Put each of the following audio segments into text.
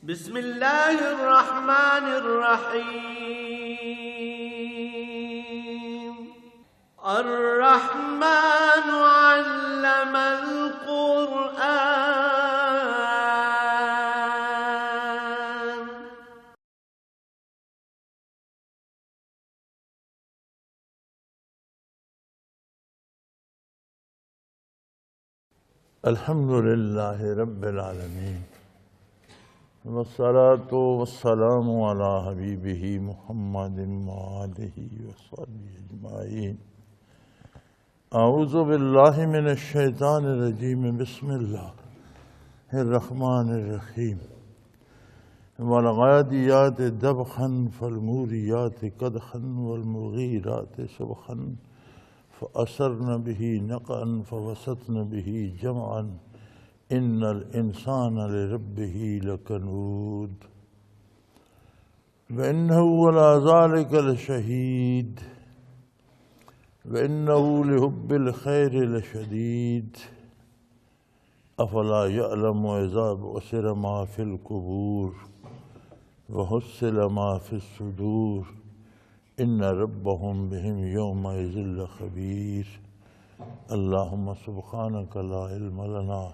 بسم الله الرحمن الرحيم. الرحمن علم القرآن. الحمد لله رب العالمين، والصلاة والسلام على حبيبه محمد وآله وصحبه أجمعين. أعوذ بالله من الشيطان الرجيم. بسم الله الرحمن الرحيم. والعاديات ضبحا فالموريات قدحا والمغيرات صبحا فأثرن به نقعا فوسطن به جمعا إن الإنسان لربه لكنود وإنه على ذلك لشهيد وإنه لحب الخير لشديد أفلا يعلم إذا بعثر ما في القبور وحصل ما في الصدور إن ربهم بهم يومئذ لخبير. اللهم سبحانك لا علم لنا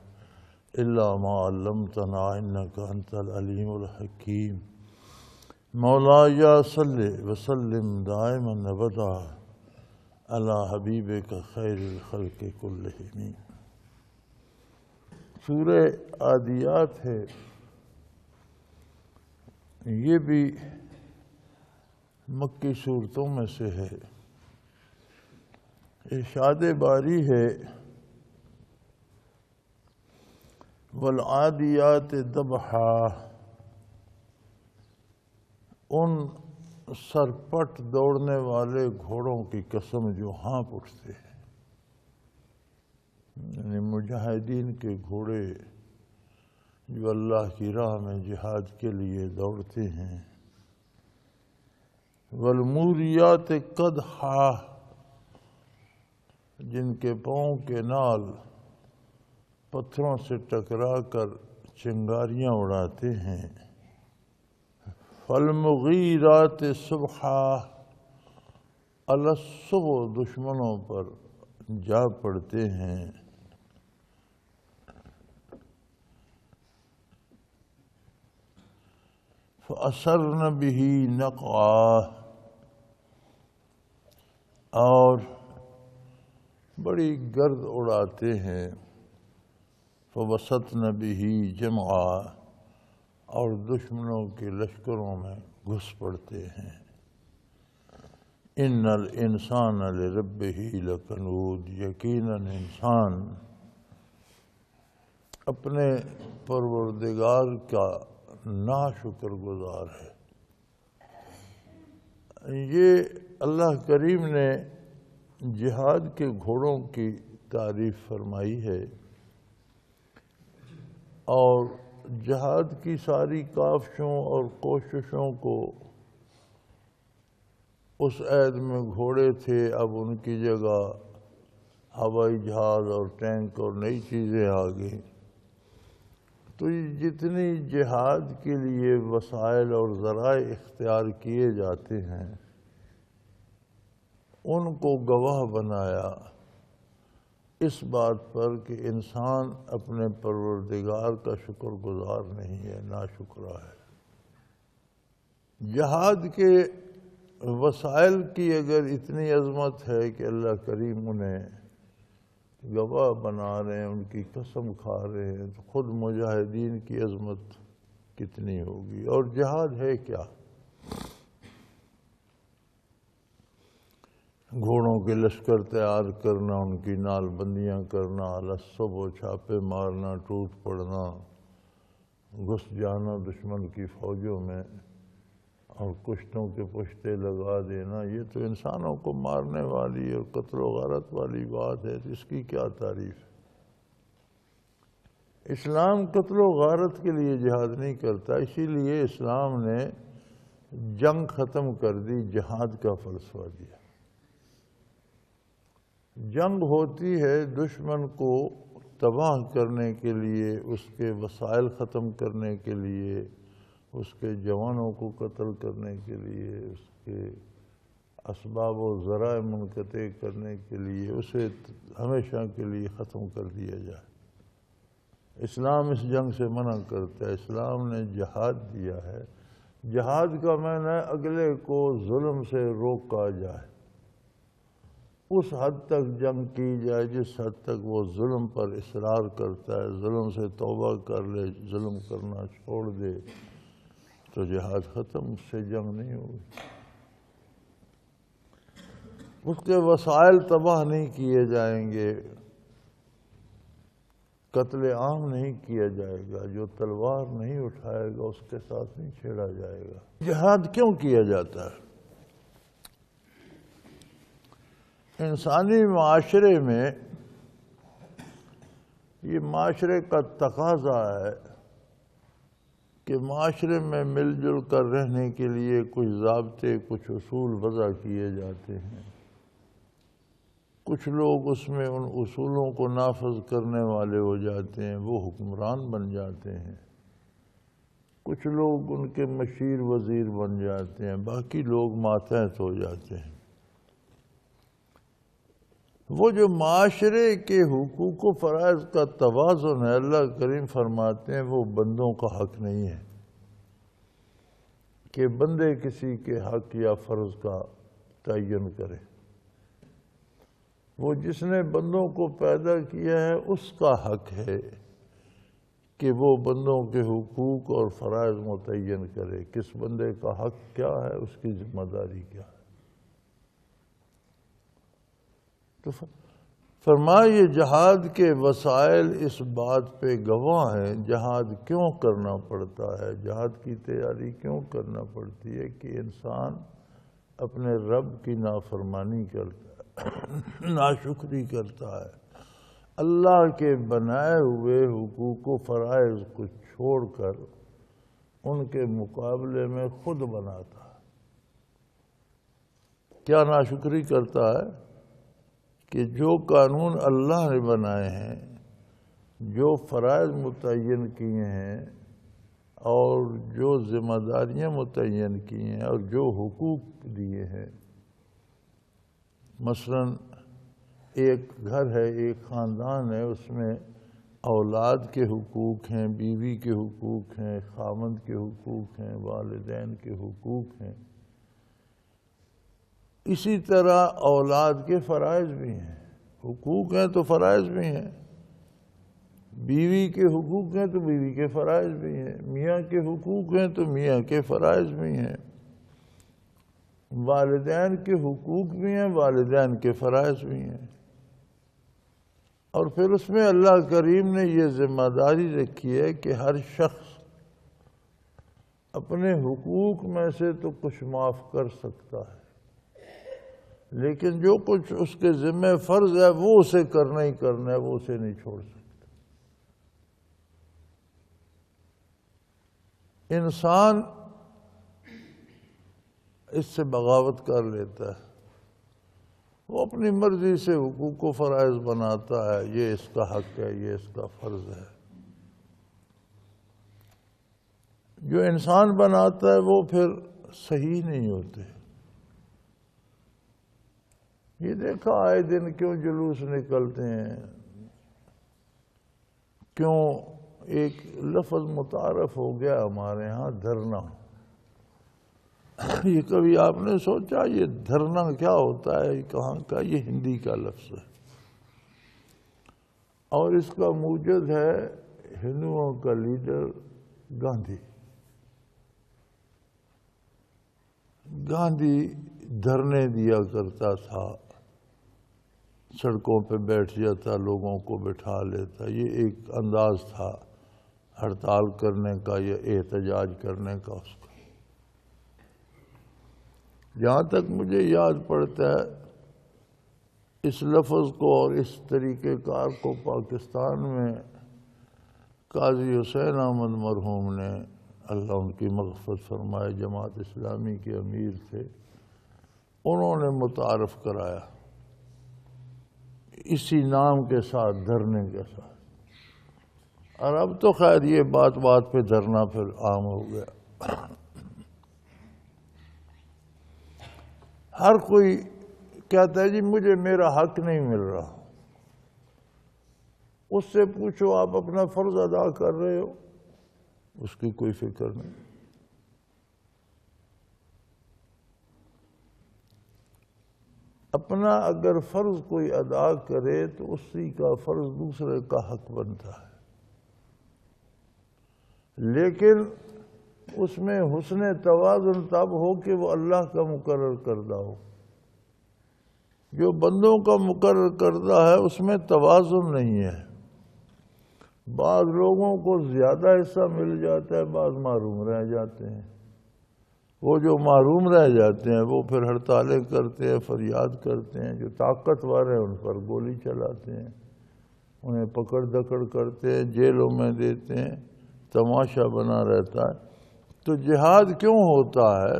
إلا ما علمتنا إنك أنت العليم الحكيم. مولاي صل وسلم دائما أبدا على حبیبک خیر الخلق کلہم. سورہ عادیات ہے، یہ بھی مکی صورتوں میں سے ہے. ارشاد باری ہے والعادیات ضبحا، ان سرپٹ دوڑنے والے گھوڑوں کی قسم جو ہانپ اٹھتے ہیں، یعنی مجاہدین کے گھوڑے جو اللہ کی راہ میں جہاد کے لیے دوڑتے ہیں. والموریات قدحا، جن کے پاؤں کے نال پتھروں سے ٹکرا کر چنگاریاں اڑاتے ہیں. فالمغیرات صبحا، الصبح دشمنوں پر جا پڑتے ہیں. فأثرن به نقعا، اور بڑی گرد اڑاتے ہیں. فوسطن به جمعا، اور دشمنوں کے لشکروں میں گھس پڑتے ہیں. ان الانسان لربہ لکنود، یقیناً انسان اپنے پروردگار کا ناشکر گزار ہے. یہ اللہ کریم نے جہاد کے گھوڑوں کی تعریف فرمائی ہے، اور جہاد کی ساری کاوشوں اور کوششوں کو، اس عہد میں گھوڑے تھے، اب ان کی جگہ ہوائی جہاز اور ٹینک اور نئی چیزیں آ گئیں. تو یہ جتنی جہاد کے لیے وسائل اور ذرائع اختیار کیے جاتے ہیں، ان کو گواہ بنایا اس بات پر کہ انسان اپنے پروردگار کا شکر گزار نہیں ہے، ناشکرا ہے. جہاد کے وسائل کی اگر اتنی عظمت ہے کہ اللہ کریم انہیں گواہ بنا رہے ہیں، ان کی قسم کھا رہے ہیں، تو خود مجاہدین کی عظمت کتنی ہوگی. اور جہاد ہے کیا؟ گھوڑوں کے لشکر تیار کرنا، ان کی نال بندیاں کرنا، الصبح چھاپے مارنا، ٹوٹ پڑنا، گھس جانا دشمن کی فوجوں میں اور کشتوں کے پشتے لگا دینا. یہ تو انسانوں کو مارنے والی اور قتل و غارت والی بات ہے، تو اس کی کیا تعریف ہے؟ اسلام قتل و غارت کے لیے جہاد نہیں کرتا، اسی لیے اسلام نے جنگ ختم کر دی، جہاد کا فلسفہ دیا. جنگ ہوتی ہے دشمن کو تباہ کرنے کے لیے، اس کے وسائل ختم کرنے کے لیے، اس کے جوانوں کو قتل کرنے کے لیے، اس کے اسباب و ذرائع منقطع کرنے کے لیے اسے ہمیشہ کے لیے ختم کر دیا جائے۔ اسلام اس جنگ سے منع کرتا ہے۔ اسلام نے جہاد دیا ہے۔ جہاد کا معنی ہے اگلے کو ظلم سے روکا جائے، اس حد تک جنگ کی جائے جس حد تک وہ ظلم پر اصرار کرتا ہے، ظلم سے توبہ کر لے، ظلم کرنا چھوڑ دے تو جہاد ختم، اس سے جنگ نہیں ہوگی۔ اس کے وسائل تباہ نہیں کیے جائیں گے، قتل عام نہیں کیا جائے گا، جو تلوار نہیں اٹھائے گا اس کے ساتھ نہیں چھیڑا جائے گا۔ جہاد کیوں کیا جاتا ہے؟ انسانی معاشرے میں یہ معاشرے کا تقاضا ہے کہ معاشرے میں مل جل کر رہنے کے لیے کچھ ضابطے، کچھ اصول وضع کیے جاتے ہیں۔ کچھ لوگ اس میں ان اصولوں کو نافذ کرنے والے ہو جاتے ہیں، وہ حکمران بن جاتے ہیں۔ کچھ لوگ ان کے مشیر وزیر بن جاتے ہیں، باقی لوگ ماتحت ہو جاتے ہیں۔ وہ جو معاشرے کے حقوق و فرائض کا توازن ہے، اللہ کریم فرماتے ہیں وہ بندوں کا حق نہیں ہے کہ بندے کسی کے حق یا فرض کا تعین کرے۔ وہ جس نے بندوں کو پیدا کیا ہے اس کا حق ہے کہ وہ بندوں کے حقوق اور فرائض متعین کرے۔ کس بندے کا حق کیا ہے، اس کی ذمہ داری کیا ہے۔ تو فرمایا یہ جہاد کے وسائل اس بات پہ گواہ ہیں۔ جہاد کیوں کرنا پڑتا ہے، جہاد کی تیاری کیوں کرنا پڑتی ہے کہ انسان اپنے رب کی نافرمانی کرتا ہے، ناشکری کرتا ہے، اللہ کے بنائے ہوئے حقوق و فرائض کو چھوڑ کر ان کے مقابلے میں خود بناتا ہے۔ کیا ناشکری کرتا ہے کہ جو قانون اللہ نے بنائے ہیں، جو فرائض متعین کیے ہیں اور جو ذمہ داریاں متعین کی ہیں اور جو حقوق دیے ہیں، مثلا ایک گھر ہے، ایک خاندان ہے، اس میں اولاد کے حقوق ہیں، بیوی کے حقوق ہیں، خاوند کے حقوق ہیں، والدین کے حقوق ہیں۔ اسی طرح اولاد کے فرائض بھی ہیں۔ حقوق ہیں تو فرائض بھی ہیں۔ بیوی کے حقوق ہیں تو بیوی کے فرائض بھی ہیں۔ میاں کے حقوق ہیں تو میاں کے فرائض بھی ہیں۔ والدین کے حقوق بھی ہیں، والدین کے فرائض بھی ہیں۔ اور پھر اس میں اللہ کریم نے یہ ذمہ داری رکھی ہے کہ ہر شخص اپنے حقوق میں سے تو کچھ معاف کر سکتا ہے، لیکن جو کچھ اس کے ذمہ فرض ہے وہ اسے کرنا ہی کرنا ہے، وہ اسے نہیں چھوڑ سکتا۔ انسان اس سے بغاوت کر لیتا ہے، وہ اپنی مرضی سے حقوق و فرائض بناتا ہے، یہ اس کا حق ہے، یہ اس کا فرض ہے۔ جو انسان بناتا ہے وہ پھر صحیح نہیں ہوتے۔ یہ دیکھا آئے دن کیوں جلوس نکلتے ہیں، کیوں ایک لفظ متعارف ہو گیا ہمارے ہاں، دھرنا۔ یہ کبھی آپ نے سوچا یہ دھرنا کیا ہوتا ہے، یہ کہاں کا؟ یہ ہندی کا لفظ ہے اور اس کا موجد ہے ہندوؤں کا لیڈر گاندھی۔ گاندھی دھرنے دیا کرتا تھا، سڑکوں پہ بیٹھ جاتا، لوگوں کو بٹھا لیتا۔ یہ ایک انداز تھا ہڑتال کرنے کا یا احتجاج کرنے کا اس کا۔ جہاں تک مجھے یاد پڑتا ہے، اس لفظ کو اور اس طریقہ کار کو پاکستان میں قاضی حسین احمد مرحوم نے، اللہ ان کی مغفرت فرمائے، جماعت اسلامی کے امیر تھے، انہوں نے متعارف کرایا اسی نام کے ساتھ، دھرنے کے ساتھ۔ اور اب تو خیر یہ بات بات پہ دھرنا پھر عام ہو گیا۔ ہر کوئی کہتا ہے جی مجھے میرا حق نہیں مل رہا. اس سے پوچھو آپ اپنا فرض ادا کر رہے ہو؟ اس کی کوئی فکر نہیں. اپنا اگر فرض کوئی ادا کرے تو اسی کا فرض دوسرے کا حق بنتا ہے، لیکن اس میں حسن توازن تب ہو کہ وہ اللہ کا مقرر کردہ ہو. جو بندوں کا مقرر کردہ ہے اس میں توازن نہیں ہے. بعض لوگوں کو زیادہ حصہ مل جاتا ہے، بعض محروم رہ جاتے ہیں. وہ جو محروم رہ جاتے ہیں وہ پھر ہڑتالیں کرتے ہیں، فریاد کرتے ہیں. جو طاقتور ہیں ان پر گولی چلاتے ہیں، انہیں پکڑ دکڑ کرتے ہیں، جیلوں میں دیتے ہیں، تماشا بنا رہتا ہے. تو جہاد کیوں ہوتا ہے؟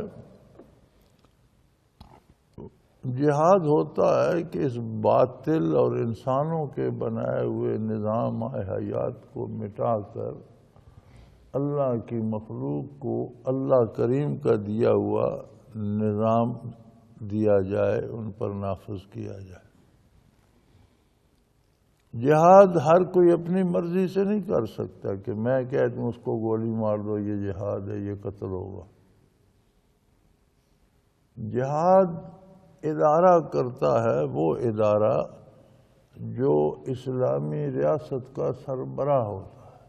جہاد ہوتا ہے کہ اس باطل اور انسانوں کے بنائے ہوئے نظام حیات کو مٹا کر اللہ کی مخلوق کو اللہ کریم کا دیا ہوا نظام دیا جائے، ان پر نافذ کیا جائے. جہاد ہر کوئی اپنی مرضی سے نہیں کر سکتا کہ میں کہہ دوں اس کو گولی مار دو یہ جہاد ہے، یہ قتل ہوگا. جہاد ادارہ کرتا ہے وہ ادارہ جو اسلامی ریاست کا سربراہ ہوتا ہے.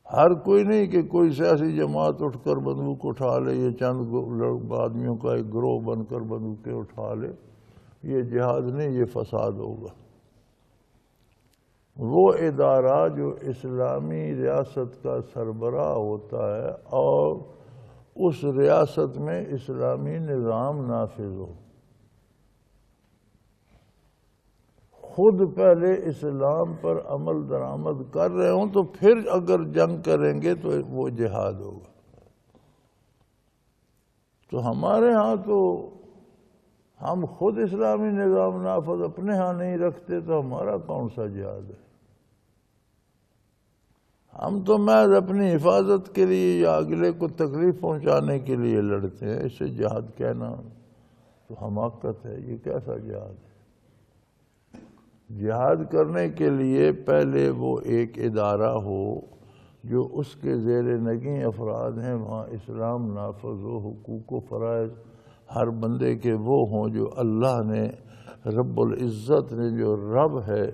ہر کوئی نہیں کہ کوئی سیاسی جماعت اٹھ کر بندوق اٹھا لے، یہ چند آدمیوں کا ایک گروہ بن کر بندوقیں اٹھا لے. یہ جہاد نہیں، یہ فساد ہوگا. وہ ادارہ جو اسلامی ریاست کا سربراہ ہوتا ہے اور اس ریاست میں اسلامی نظام نافذ ہو. خود پہلے اسلام پر عمل درآمد کر رہے ہوں تو پھر اگر جنگ کریں گے تو وہ جہاد ہوگا. تو ہمارے ہاں تو ہم خود اسلامی نظام نافذ اپنے ہاں نہیں رکھتے تو ہمارا کون سا جہاد ہے؟ ہم تو محض اپنی حفاظت کے لیے یا اگلے کو تکلیف پہنچانے کے لیے لڑتے ہیں. اسے جہاد کہنا تو حماقت ہے. یہ کیسا جہاد ہے؟ جہاد کرنے کے لیے پہلے وہ ایک ادارہ ہو جو اس کے زیر نگیں افراد ہیں، وہاں اسلام نافذ ہو، حقوق و فرائض ہر بندے کے وہ ہوں جو اللہ نے رب العزت نے جو رب ہے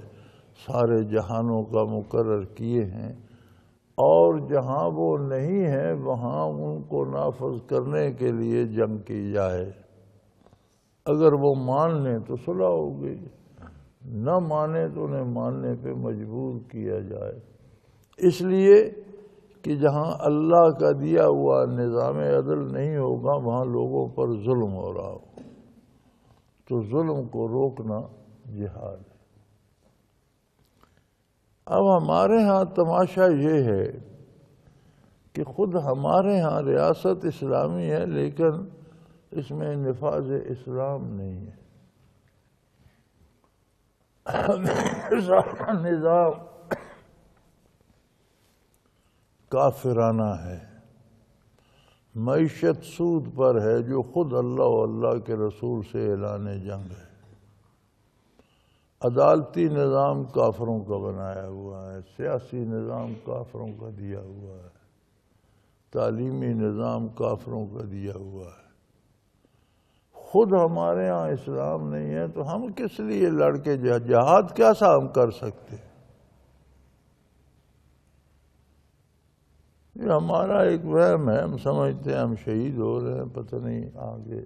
سارے جہانوں کا مقرر کیے ہیں. اور جہاں وہ نہیں ہیں وہاں ان کو نافذ کرنے کے لیے جنگ کی جائے. اگر وہ مان لیں تو صلح ہوگی، نہ مانے تو انہیں ماننے پہ مجبور کیا جائے. اس لیے کہ جہاں اللہ کا دیا ہوا نظام عدل نہیں ہوگا وہاں لوگوں پر ظلم ہو رہا ہو، تو ظلم کو روکنا جہاد ہے. اب ہمارے ہاں تماشا یہ ہے کہ خود ہمارے ہاں ریاست اسلامی ہے لیکن اس میں نفاذ اسلام نہیں ہے. نظام کافرانہ ہے، معیشت سود پر ہے، جو خود اللہ و اللہ کے رسول سے اعلان جنگ ہے. عدالتی نظام کافروں کا بنایا ہوا ہے، سیاسی نظام کافروں کا دیا ہوا ہے، تعلیمی نظام کافروں کا دیا ہوا ہے. خود ہمارے ہاں اسلام نہیں ہے تو ہم کس لیے لڑ کے جہاد کیسا ہم کر سکتے؟ یہ ہمارا ایک وہم ہے. ہم سمجھتے ہیں ہم شہید ہو رہے ہیں، پتہ نہیں آگے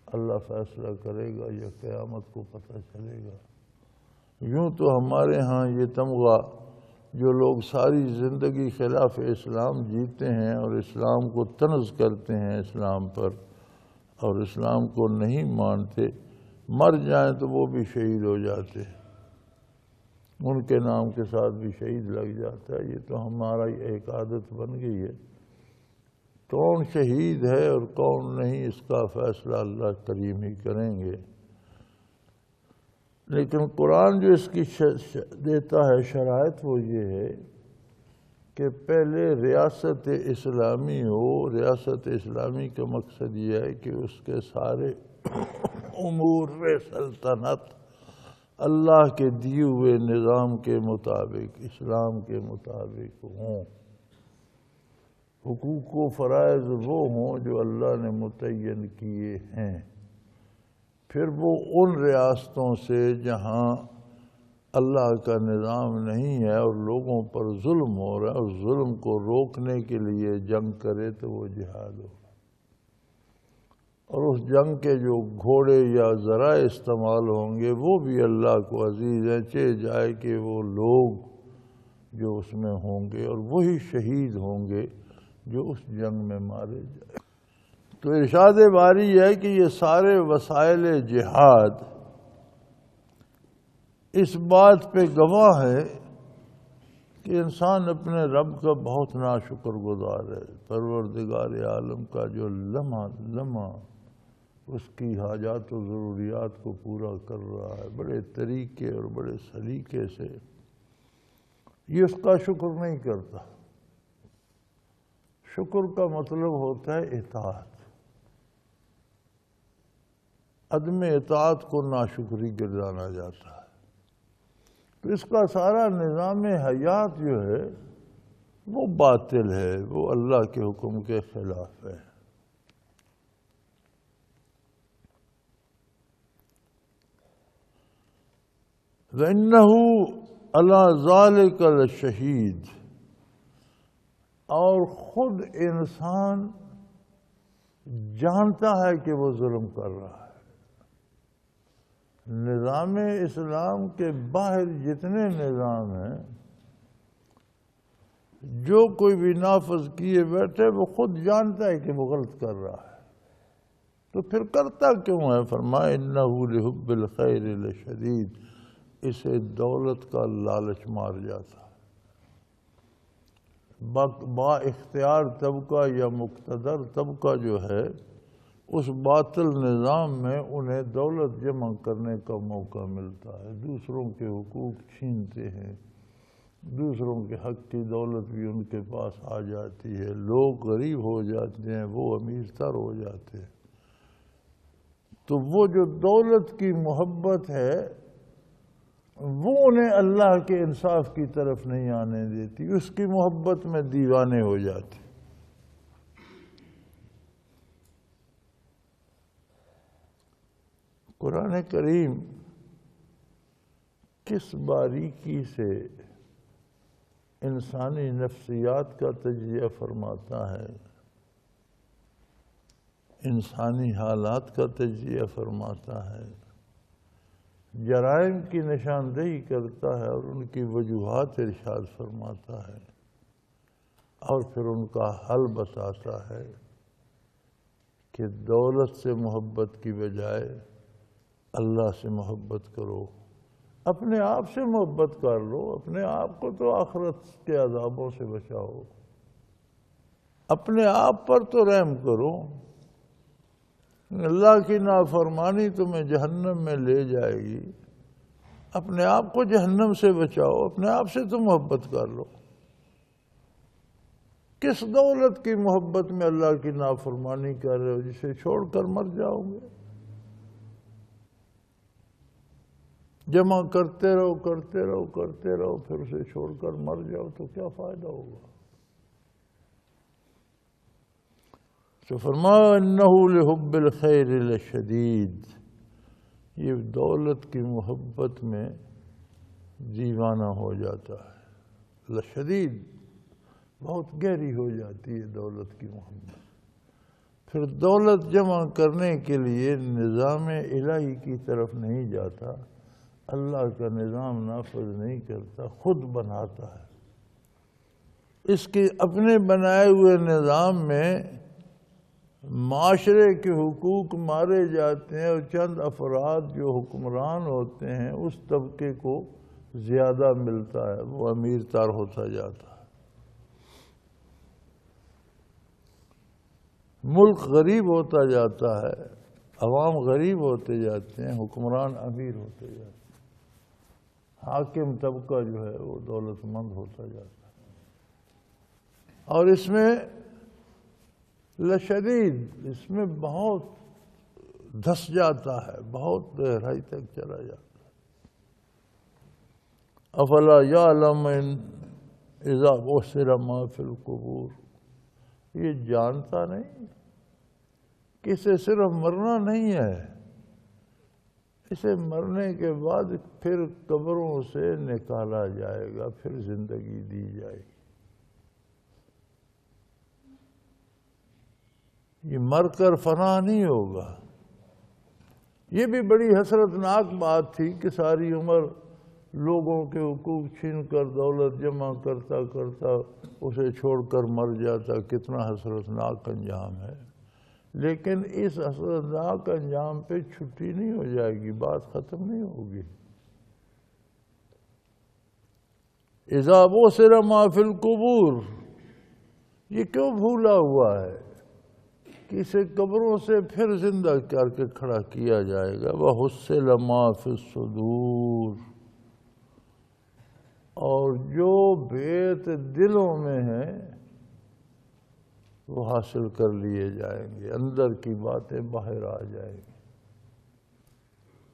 اللہ فیصلہ کرے گا یا قیامت کو پتہ چلے گا. یوں تو ہمارے ہاں یہ تمغہ جو لوگ ساری زندگی خلاف اسلام جیتے ہیں اور اسلام کو طنز کرتے ہیں اسلام پر اور اسلام کو نہیں مانتے، مر جائیں تو وہ بھی شہید ہو جاتے ہیں، ان کے نام کے ساتھ بھی شہید لگ جاتا ہے. یہ تو ہمارا ایک عادت بن گئی ہے. کون شہید ہے اور کون نہیں اس کا فیصلہ اللہ کریم ہی کریں گے. لیکن قرآن جو اس کی دیتا ہے شرائط وہ یہ ہے کہ پہلے ریاست اسلامی ہو۔ ریاست اسلامی کا مقصد یہ ہے کہ اس کے سارے امور سلطنت اللہ کے دیے ہوئے نظام کے مطابق، اسلام کے مطابق ہوں۔ حقوق و فرائض وہ ہوں جو اللہ نے متعین کیے ہیں۔ پھر وہ ان ریاستوں سے جہاں اللہ کا نظام نہیں ہے اور لوگوں پر ظلم ہو رہا ہے، اور ظلم کو روکنے کے لیے جنگ کرے تو وہ جہاد ہو، اور اس جنگ کے جو گھوڑے یا ذرائع استعمال ہوں گے وہ بھی اللہ کو عزیز ہے، چاہے جائے کہ وہ لوگ جو اس میں ہوں گے اور وہی شہید ہوں گے جو اس جنگ میں مارے جائے۔ تو ارشاد باری ہے کہ یہ سارے وسائل جہاد اس بات پہ گواہ ہے کہ انسان اپنے رب کا بہت ناشکر گزار ہے۔ پروردگار عالم کا جو لمحہ لمحہ اس کی حاجات و ضروریات کو پورا کر رہا ہے بڑے طریقے اور بڑے سلیقے سے، یہ اس کا شکر نہیں کرتا۔ شکر کا مطلب ہوتا ہے اطاعت۔ عدم اطاعت کو ناشکری گردانا جاتا ہے۔ تو اس کا سارا نظام حیات جو ہے وہ باطل ہے، وہ اللہ کے حکم کے خلاف ہے۔ وَإِنَّهُ عَلَى ذَلِكَ لَشَهِيدٌ، اور خود انسان جانتا ہے کہ وہ ظلم کر رہا ہے۔ نظام اسلام کے باہر جتنے نظام ہیں جو کوئی بھی نافذ کیے بیٹھے وہ خود جانتا ہے کہ وہ غلط کر رہا ہے، تو پھر کرتا کیوں ہے؟ فرمایا اِنَّهُ لِحُبِّ الْخَيْرِ لَشَدِيدٌ، اسے دولت کا لالچ مار جاتا ہے۔ با اختیار طبقہ یا مقتدر طبقہ جو ہے اس باطل نظام میں انہیں دولت جمع کرنے کا موقع ملتا ہے، دوسروں کے حقوق چھینتے ہیں، دوسروں کے حق کی دولت بھی ان کے پاس آ جاتی ہے، لوگ غریب ہو جاتے ہیں، وہ امیر تر ہو جاتے ہیں۔ تو وہ جو دولت کی محبت ہے وہ انہیں اللہ کے انصاف کی طرف نہیں آنے دیتی، اس کی محبت میں دیوانے ہو جاتے۔ قرآن کریم کس باریکی سے انسانی نفسیات کا تجزیہ فرماتا ہے، انسانی حالات کا تجزیہ فرماتا ہے، جرائم کی نشاندہی کرتا ہے اور ان کی وجوہات ارشاد فرماتا ہے، اور پھر ان کا حل بتاتا ہے کہ دولت سے محبت کی بجائے اللہ سے محبت کرو، اپنے آپ سے محبت کر لو، اپنے آپ کو تو آخرت کے عذابوں سے بچاؤ، اپنے آپ پر تو رحم کرو۔ اللہ کی نافرمانی تمہیں جہنم میں لے جائے گی، اپنے آپ کو جہنم سے بچاؤ، اپنے آپ سے تو محبت کر لو۔ کس دولت کی محبت میں اللہ کی نافرمانی کر رہے ہو جسے چھوڑ کر مر جاؤ گے؟ جمع کرتے رہو کرتے رہو کرتے رہو، پھر اسے چھوڑ کر مر جاؤ تو کیا فائدہ ہوگا؟ تو فرمایا اِنَّهُ لِحُبِّ الْخَيْرِ لَشَدِيدٌ، یہ دولت کی محبت میں دیوانہ ہو جاتا ہے۔ لشدید، بہت گہری ہو جاتی ہے دولت کی محبت۔ پھر دولت جمع کرنے کے لیے نظام الہی کی طرف نہیں جاتا، اللہ کا نظام نافذ نہیں کرتا، خود بناتا ہے۔ اس کے اپنے بنائے ہوئے نظام میں معاشرے کے حقوق مارے جاتے ہیں، اور چند افراد جو حکمران ہوتے ہیں اس طبقے کو زیادہ ملتا ہے، وہ امیر تر ہوتا جاتا ہے۔ ملک غریب ہوتا جاتا ہے، عوام غریب ہوتے جاتے ہیں، حکمران امیر ہوتے جاتے ہیں، حاکم طبقہ جو ہے وہ دولت مند ہوتا جاتا ہے۔ اور اس میں لشدید، اس میں بہت دھس جاتا ہے، بہت گہرائی تک چلا جاتا ہے۔ افلا یعلم اذا بعثر ما فی القبور، یہ جانتا نہیں کہ اسے صرف مرنا نہیں ہے، اسے مرنے کے بعد پھر قبروں سے نکالا جائے گا، پھر زندگی دی جائے گی۔ یہ مر کر فنا نہیں ہوگا۔ یہ بھی بڑی حسرتناک بات تھی کہ ساری عمر لوگوں کے حقوق چھین کر دولت جمع کرتا کرتا اسے چھوڑ کر مر جاتا، کتنا حسرتناک انجام ہے۔ لیکن اس حسرتناک انجام پہ چھٹی نہیں ہو جائے گی، بات ختم نہیں ہوگی۔ اذا بعثر ما فی القبور، یہ کیوں بھولا ہوا ہے کہ اسے قبروں سے پھر زندہ کر کے کھڑا کیا جائے گا۔ وَحُصِّلَ مَا فِي الصُّدُورِ، اور جو بیت دلوں میں ہیں وہ حاصل کر لیے جائیں گے، اندر کی باتیں باہر آ جائیں گی۔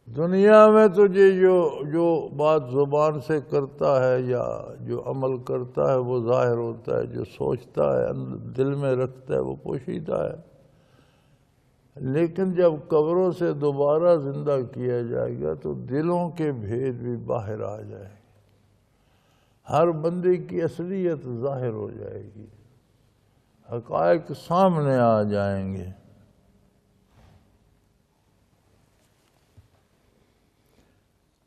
دنیا میں تو جو بات زبان سے کرتا ہے یا جو عمل کرتا ہے وہ ظاہر ہوتا ہے، جو سوچتا ہے دل میں رکھتا ہے وہ پوشیدہ ہے۔ لیکن جب قبروں سے دوبارہ زندہ کیا جائے گا تو دلوں کے بھید بھی باہر آ جائیں گے، ہر بندے کی اصلیت ظاہر ہو جائے گی، حقائق سامنے آ جائیں گے۔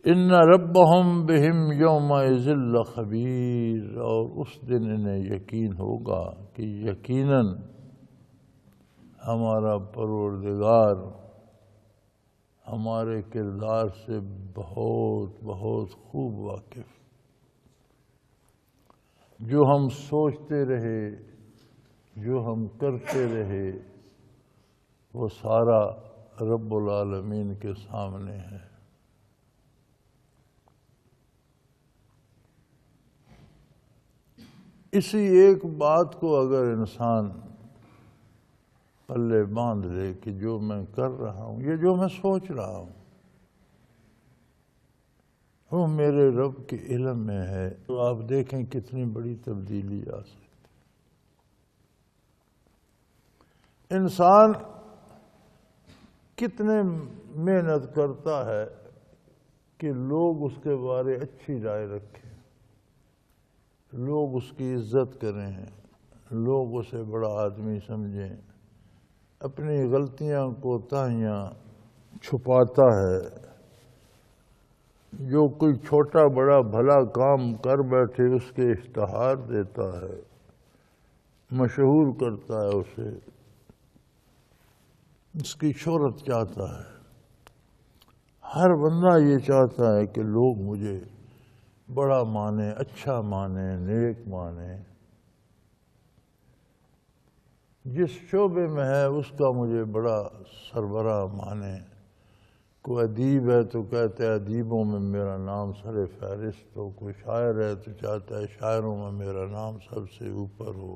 ان ربہم بہم یومئذ لخبیر، اور اس دن انہیں یقین ہوگا کہ یقیناً ہمارا پروردگار ہمارے کردار سے بہت بہت خوب واقف، جو ہم سوچتے رہے، جو ہم کرتے رہے، وہ سارا رب العالمین کے سامنے ہے۔ اسی ایک بات کو اگر انسان پلے باندھ لے کہ جو میں کر رہا ہوں، یہ جو میں سوچ رہا ہوں، وہ میرے رب کے علم میں ہے، تو آپ دیکھیں کتنی بڑی تبدیلی آ سکتی۔ انسان کتنے محنت کرتا ہے کہ لوگ اس کے بارے اچھی رائے رکھیں، لوگ اس کی عزت کریں، لوگ اسے بڑا آدمی سمجھیں، اپنی غلطیاں کوتاہیاں چھپاتا ہے، جو کوئی چھوٹا بڑا بھلا کام کر بیٹھے اس کے اشتہار دیتا ہے، مشہور کرتا ہے اسے، اس کی شہرت چاہتا ہے۔ ہر بندہ یہ چاہتا ہے کہ لوگ مجھے بڑا مانے، اچھا مانے، نیک مانے، جس شعبے میں ہے اس کا مجھے بڑا سربراہ مانے۔ کوئی ادیب ہے تو کہتا ہے ادیبوں میں میرا نام سر فہرست ہو، کوئی شاعر ہے تو چاہتا ہے شاعروں میں میرا نام سب سے اوپر ہو،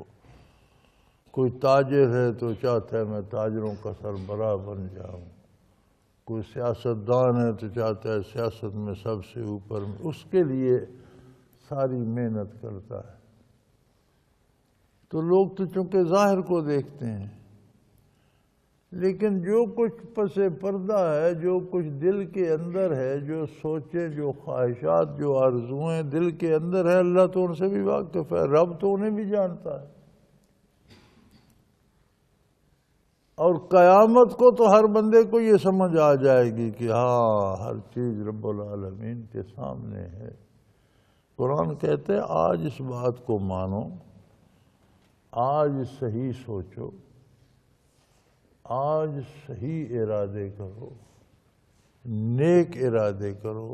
کوئی تاجر ہے تو چاہتا ہے میں تاجروں کا سربراہ بن جاؤں، کوئی سیاستدان ہے تو چاہتا ہے سیاست میں سب سے اوپر، اس کے لیے ساری محنت کرتا ہے۔ تو لوگ تو چونکہ ظاہر کو دیکھتے ہیں، لیکن جو کچھ پس پردہ ہے، جو کچھ دل کے اندر ہے، جو سوچیں، جو خواہشات، جو آرزوئیں دل کے اندر ہے، اللہ تو ان سے بھی واقف ہے، رب تو انہیں بھی جانتا ہے۔ اور قیامت کو تو ہر بندے کو یہ سمجھ آ جائے گی کہ ہاں ہر چیز رب العالمین کے سامنے ہے۔ قرآن کہتے ہیں آج اس بات کو مانو، آج صحیح سوچو، آج صحیح ارادے کرو، نیک ارادے کرو،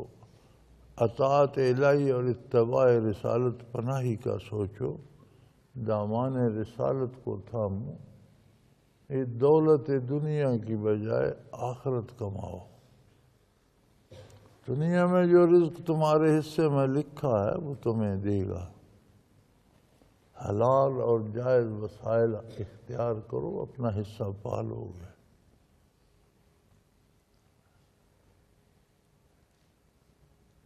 اطاعت الہی اور اتباع رسالت پناہی کا سوچو، دامان رسالت کو تھامو، یہ دولت دنیا کی بجائے آخرت کماؤ۔ دنیا میں جو رزق تمہارے حصے میں لکھا ہے وہ تمہیں دے گا، حلال اور جائز وسائل اختیار کرو، اپنا حصہ پالو گے۔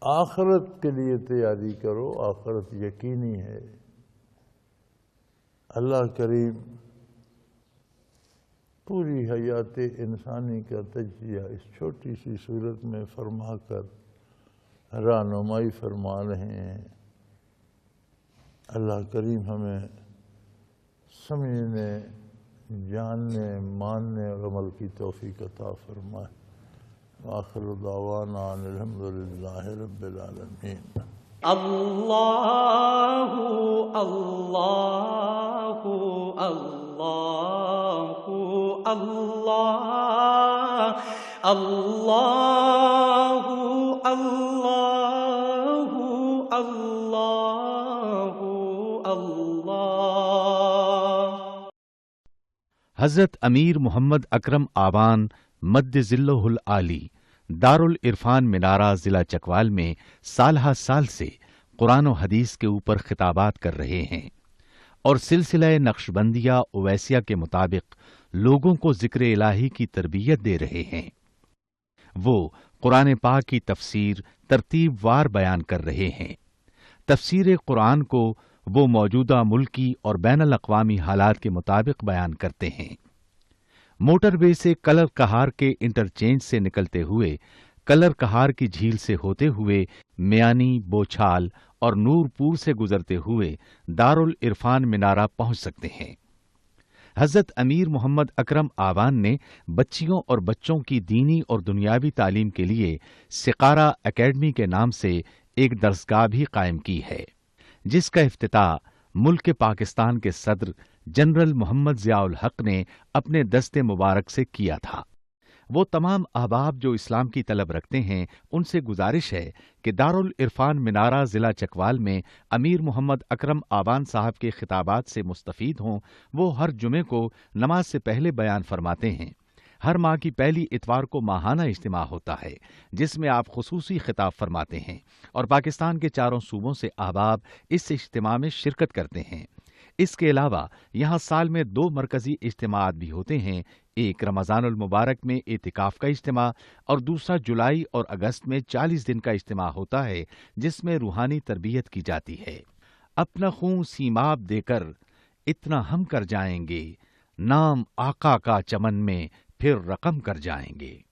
آخرت کے لیے تیاری کرو، آخرت یقینی ہے۔ اللہ کریم پوری حیات انسانی کا تجزیہ اس چھوٹی سی صورت میں فرما کر رہنمائی فرما رہے ہیں۔ اللہ کریم ہمیں سمجھنے، جاننے، ماننے اور عمل کی توفیق عطا فرمائے۔ آخر دعوانا ان الحمدللہ رب العالمین۔ اللہ اللہ اللہ اللہ اللہ اللہ اللہ اللہ۔ حضرت امیر محمد اکرم آوان مد ذلہ العالی دارالعرفان منارہ ضلع چکوال میں سالہ سال سے قرآن و حدیث کے اوپر خطابات کر رہے ہیں اور سلسلہ نقشبندیہ اویسیہ کے مطابق لوگوں کو ذکر الہی کی تربیت دے رہے ہیں۔ وہ قرآن پاک کی تفسیر ترتیب وار بیان کر رہے ہیں۔ تفسیر قرآن کو وہ موجودہ ملکی اور بین الاقوامی حالات کے مطابق بیان کرتے ہیں۔ موٹر وے سے کلر کہار کے انٹرچینج سے نکلتے ہوئے، کلر کہار کی جھیل سے ہوتے ہوئے، میانی، بوچھال اور نورپور سے گزرتے ہوئے دارالعرفان منارہ پہنچ سکتے ہیں۔ حضرت امیر محمد اکرم آوان نے بچیوں اور بچوں کی دینی اور دنیاوی تعلیم کے لیے سقارہ اکیڈمی کے نام سے ایک درسگاہ بھی قائم کی ہے، جس کا افتتاح ملک پاکستان کے صدر جنرل محمد ضیاء الحق نے اپنے دست مبارک سے کیا تھا۔ وہ تمام احباب جو اسلام کی طلب رکھتے ہیں ان سے گزارش ہے کہ دارالعرفان منارہ ضلع چکوال میں امیر محمد اکرم آوان صاحب کے خطابات سے مستفید ہوں۔ وہ ہر جمعے کو نماز سے پہلے بیان فرماتے ہیں۔ ہر ماہ کی پہلی اتوار کو ماہانہ اجتماع ہوتا ہے جس میں آپ خصوصی خطاب فرماتے ہیں اور پاکستان کے چاروں صوبوں سے احباب اس اجتماع میں شرکت کرتے ہیں۔ اس کے علاوہ یہاں سال میں 2 مرکزی اجتماعات بھی ہوتے ہیں، ایک رمضان المبارک میں اعتکاف کا اجتماع اور دوسرا جولائی اور اگست میں 40 دن کا اجتماع ہوتا ہے جس میں روحانی تربیت کی جاتی ہے۔ اپنا خون سیماب دے کر اتنا ہم کر جائیں گے، نام آقا کا چمن میں پھر رقم کر جائیں گے۔